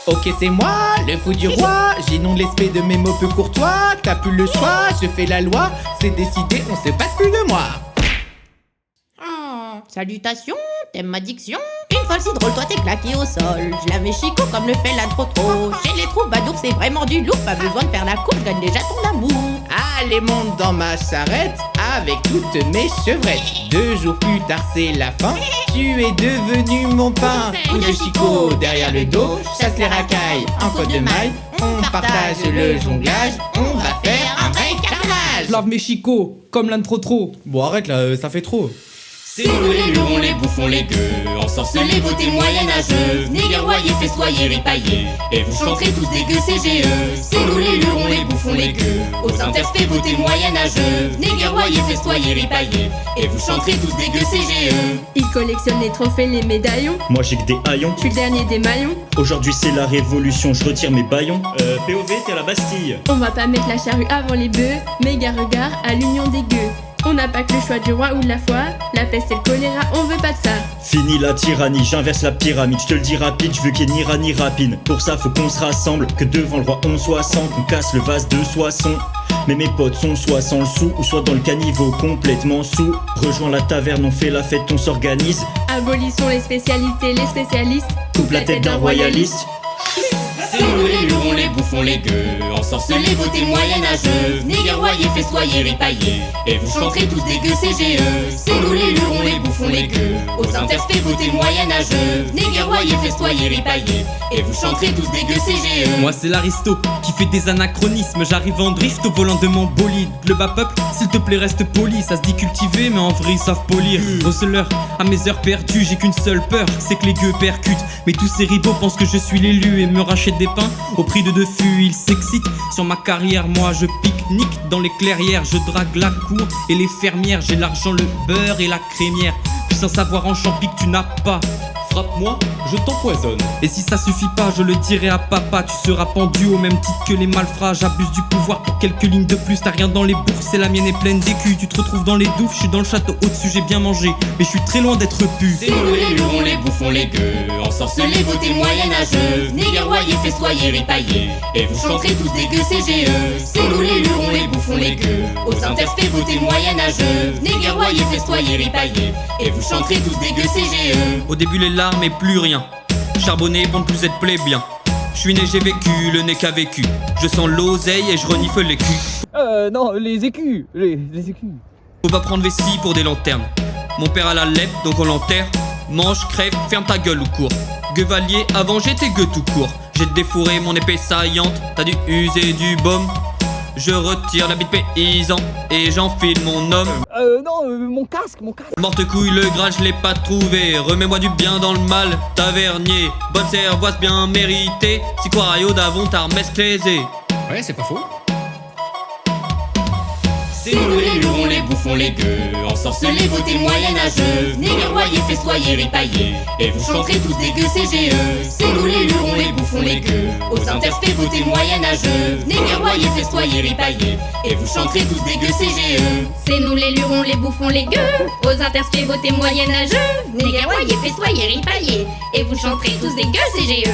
Ok, c'est moi, le fou du roi. J'inonde l'esprit de mes mots peu courtois. T'as plus le choix, je fais la loi. C'est décidé, on se passe plus de moi. Salutations, t'aimes ma diction? Une fois le drôle, toi t'es claqué au sol. Je la mets chico comme le fait l'intro trop. Chez les troubadours c'est vraiment du lourd. Pas besoin de faire la course, gagne déjà ton amour. Allez, monte dans ma charrette avec toutes mes chevrettes. 2 jours plus tard, c'est la fin. Tu es devenu mon pain. Coup de chicot derrière le dos. Chasse les racailles en côte de maille. On partage le jonglage. On va faire un vrai carnage. Je lave mes chicots, comme l'intro trop. Bon, arrête là, ça fait trop. C'est nous les lurons, les bouffons, les gueux, ensorcelés, votés moyenâgeux, néguerroyés, festoyés, ripaillés, et vous chanterez tous des gueux CGE. C'est nous les lurons, les bouffons, les gueux, aux interspés, votés moyenâgeux, néguerroyés, festoyés, ripaillés, et vous chanterez tous des gueux CGE. Ils collectionnent les trophées, les médaillons. Moi j'ai que des haillons. Je suis le dernier des maillons. Aujourd'hui c'est la révolution, je retire mes baillons. POV t'es à la Bastille. On va pas mettre la charrue avant les bœufs. Méga regard à l'union des gueux. On n'a pas que le choix du roi ou de la foi. La peste et le choléra, on veut pas de ça. Fini la tyrannie, j'inverse la pyramide. Je te le dis rapide, je veux qu'il y ait ni rat ni rapine. Pour ça faut qu'on se rassemble, que devant le roi on soit 100. Qu'on casse le vase de Soissons. Mais mes potes sont soit sans le sou, ou soit dans le caniveau complètement sous. Rejoins la taverne, on fait la fête, on s'organise. Abolissons les spécialités, les spécialistes. Coupe la tête d'un royaliste. C'est nous les lurons, les bouffons, les gueux, ensorcelés, votés moyenâgeux, néguerroyés, festoyés, ripaillés, et vous chanterez tous des gueux CGE. C'est nous les lurons, les bouffons, les gueux, aux interspés, votés moyenâgeux, néguerroyés, festoyés, ripaillés, et vous chanterez tous des gueux CGE. Moi c'est l'aristo qui fait des anachronismes. J'arrive en drift au volant de mon bolide. Le bas peuple, s'il te plaît reste poli. Ça se dit cultivé mais en vrai ils savent polir. Receleur, à mes heures perdues j'ai qu'une seule peur, c'est que les gueux percutent. Mais tous ces ribauds pensent que je suis l'élu et me rachètent des pains au prix de 2 fûts. Ils s'excitent sur ma carrière, moi je pique-nique dans les clairières. Je drague la cour et les fermières. J'ai l'argent, le beurre et la crémière. Puis sans savoir en champi que tu n'as pas. Frappe-moi, je t'empoisonne. Et si ça suffit pas, je le dirai à papa. Tu seras pendu au même titre que les malfrats. J'abuse du pouvoir pour quelques lignes de plus. T'as rien dans les bourses et la mienne est pleine d'écus. Tu te retrouves dans les douves, je suis dans le château au-dessus, j'ai bien mangé. Mais je suis très loin d'être pu. C'est nous les lurons, les bouffons, les gueux, ensorcelés, votés moyenâgeux, néguerroyés, festoyés, ripaillés, et vous chanterez tous des gueux CGE. C'est nous les lurons, les bouffons, les gueux, aux interspés, votés moyenâgeux, néguerroyés, festoyés, ripaillés, et vous chanterez tous des gueux CGE. Au début les larmes et plus rien. Charbonné pour ne plus être plébien. Je suis né, j'ai vécu, le nez qu'a vécu. Je sens l'oseille et je renifle les culs. Non, les écus, les écus. Faut pas prendre vessie pour des lanternes. Mon père a la lèpre, donc on l'enterre. Mange, crève, ferme ta gueule ou cours. Guevalier, avant j'étais gueux tout court. J'ai défouré mon épée saillante, t'as dû user du baume. Je retire l'habit de paysan et j'enfile mon homme. Non, mon casque. Morte couille, le Graal je l'ai pas trouvé. Remets-moi du bien dans le mal, tavernier. Bonne servoise bien méritée. Si quoi d'avant t'as mesclésé. Ouais, c'est pas faux. C'est nous les lurons, les bouffons, les gueux, ensorcelés, votés moyenâgeux, néguerroyés, festoyés, ripaillés, et vous chanterez tous des gueux CGE. C'est nous les lurons, les bouffons, les gueux, aux interspés, votés moyenâgeux, néguerroyés, festoyés, ripaillés, et vous chanterez tous des gueux CGE. C'est nous les lurons, les bouffons, les gueux. Aux interspés, votés moyenâgeux. Néguerroyés, festoyés, ripaillés. Et vous chanterez tous des gueux CGE.